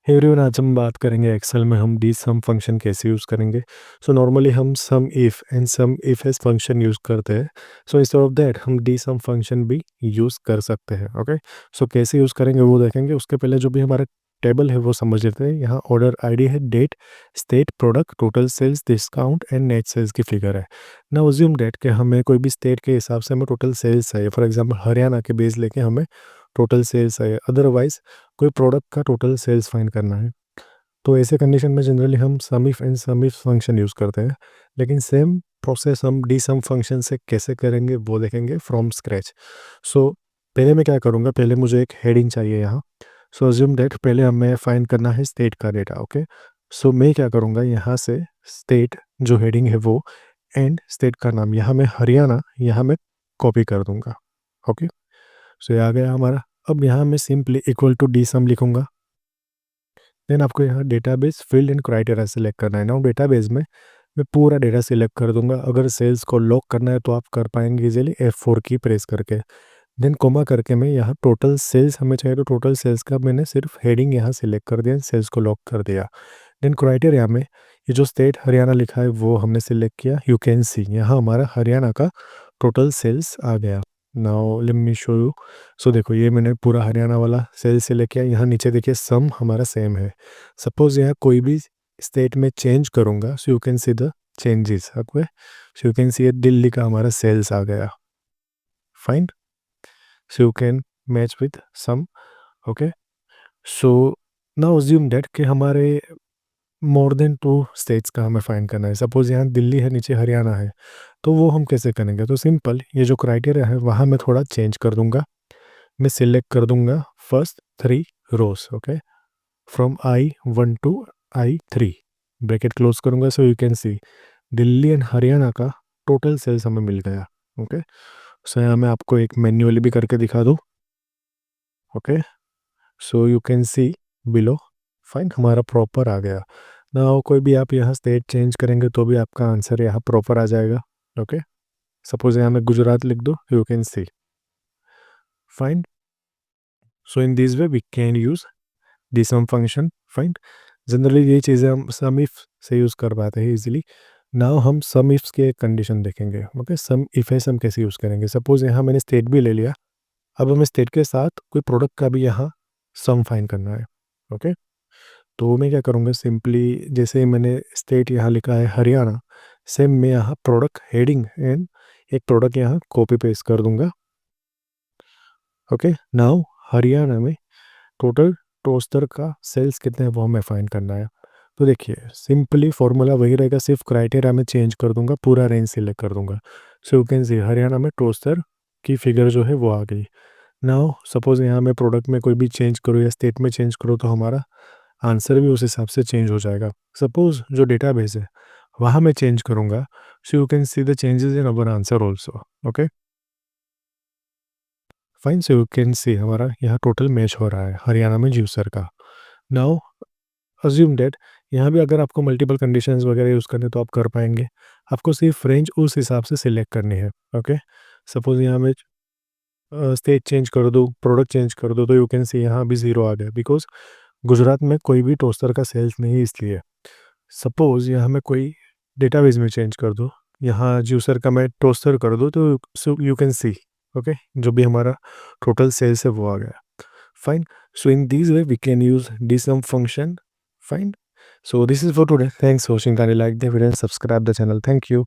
Everyone, आज हम बात करेंगे एक्सेल में हम डी सम फंक्शन कैसे यूज़ करेंगे। सो नॉर्मली हम sum if and sum if S function use करते हैं। सो इंस्टेड ऑफ दैट हम डी सम फंक्शन भी यूज़ कर सकते हैं। ओके, सो कैसे यूज़ करेंगे वो देखेंगे। उसके पहले जो भी हमारा टेबल है वो समझ लेते हैं। यहाँ ऑर्डर आईडी है, date, state, product, total sales, discount and net sales की फिगर है। ना अज्यूम डेट कि हमें कोई भी स्टेट के हिसाब से हमें टोटल सेल्स है। फॉर एग्जांपल हरियाणा के बेस लेके हमें टोटल सेल्स है, अदरवाइज कोई प्रोडक्ट का टोटल सेल्स फाइंड करना है। तो ऐसे कंडीशन में जनरली हम sum if and sum if function use करते हैं। लेकिन सेम प्रोसेस हम डी सम फंक्शन से कैसे करेंगे वो देखेंगे फ्रॉम स्क्रैच। सो पहले मैं क्या करूँगा, पहले मुझे एक हेडिंग चाहिए यहाँ। सो अज्यूम दैट पहले हमें फाइंड करना है स्टेट का डेटा। ओके, सो मैं क्या करूँगा, यहाँ से स्टेट जो हेडिंग है वो एंड स्टेट का नाम यहाँ मैं हरियाणा यहाँ मैं कॉपी कर दूंगा। ओके, सो ये आ गया हमारा। अब यहाँ मैं सिंपली इक्वल टू डी सम लिखूंगा। देन आपको यहाँ database field and criteria select करना है ना। डेटाबेस में मैं पूरा डेटा सिलेक्ट कर दूंगा। अगर सेल्स को लॉक करना है तो आप कर पाएंगे इजीली F4 की प्रेस करके। देन कोमा करके मैं यहाँ टोटल सेल्स हमें चाहिए तो टोटल सेल्स का मैंने सिर्फ हेडिंग यहाँ सिलेक्ट कर दिया, सेल्स को लॉक कर दिया। देन क्राइटेरिया में ये जो स्टेट हरियाणा लिखा है वो हमने सिलेक्ट किया। यू कैन सी यहाँ हमारा हरियाणा का टोटल सेल्स आ गया। Now let me show you. So देखो ये मैंने पूरा हरियाणा वाला सेल सिलेक्ट किया। यहाँ नीचे देखिए सम हमारा सेम है। सपोज यहाँ कोई भी स्टेट में चेंज करूँगा, सो you can see the changes. Okay, so you can see Delhi का हमारा सेल्स आ गया। Fine, so you can match with sum. Okay, so now assume that कि हमारे मोर देन 2 स्टेट्स का हमें फाइंड करना है। सपोज यहाँ दिल्ली है, नीचे हरियाणा है, तो वो हम कैसे करेंगे। तो सिंपल ये जो क्राइटेरिया है वहाँ मैं थोड़ा चेंज कर दूंगा। मैं सिलेक्ट कर दूंगा first 3 rows. Okay, from I1 to I3 bracket close करूंगा। So you can see Delhi and Haryana का टोटल सेल्स हमें मिल गया। ओके, सो यहाँ मैं आपको एक मैन्युअली भी करके दिखा दूँ। Okay, so you can C below. Fine, हमारा प्रॉपर आ गया ना। कोई भी आप यहाँ स्टेट चेंज करेंगे तो भी आपका आंसर यहाँ प्रॉपर आ जाएगा। ओके, सपोज यहाँ मैं गुजरात लिख दो, you can see. Fine, so in this way we can use the sum function. Fine, generally ये चीज़ें हम सम इफ से यूज़ कर पाते हैं इजीली। नाउ हम सम इफ्स के कंडीशन देखेंगे। ओके, सम इफ है हम कैसे यूज़ करेंगे। सपोज यहाँ मैंने स्टेट भी ले लिया। अब हमें स्टेट के साथ कोई प्रोडक्ट का भी यहाँ सम फाइंड करना है। ओके, तो मैं क्या करूँगा, सिंपली जैसे मैंने स्टेट यहाँ लिखा है हरियाणा, सेम मैं यहाँ प्रोडक्ट हेडिंग एंड एक प्रोडक्ट यहाँ कॉपी पेस्ट कर दूंगा। ओके, नाउ हरियाणा में टोटल टोस्टर का सेल्स कितने हैं वो हमें फाइंड करना है। तो देखिए सिंपली फॉर्मूला वही रहेगा, सिर्फ क्राइटेरिया में चेंज कर दूंगा, पूरा रेंज सिलेक्ट कर दूंगा। सो यू कैन सी हरियाणा में टोस्टर की फिगर जो है वो आ गई। नाउ सपोज यहाँ मैं प्रोडक्ट में कोई भी चेंज करूँ या स्टेट में चेंज करूँ तो हमारा आंसर भी उस हिसाब से चेंज हो जाएगा। सपोज जो डेटाबेस है वहाँ मैं चेंज करूँगा, सो you can see the changes in our answer also. Okay, fine, so you can सी हमारा यहाँ टोटल मैच हो रहा है हरियाणा में यूसर का। नाउ अज्यूम डेट यहाँ भी अगर आपको मल्टीपल कंडीशंस वगैरह यूज़ करने तो आप कर पाएंगे। आपको सिर्फ रेंज उस हिसाब से सिलेक्ट करनी है। ओके, सपोज यहाँ मैं स्टेट चेंज कर दूँ, प्रोडक्ट चेंज कर दूँ, तो यू कैन सी यहाँ भी ज़ीरो आ गया बिकॉज गुजरात में कोई भी टोस्टर का सेल्स नहीं है इसलिए। सपोज यहाँ मैं कोई डेटाबेस में चेंज कर दूँ, यहाँ जूसर का मैं टोस्टर कर दूँ, तो यू कैन सी ओके जो भी हमारा टोटल सेल्स है वो आ गया। Fine, so in this way we can use dsum function. Fine, so this is for today. Thanks for watching. Kindly like the video and subscribe the channel. Thank you.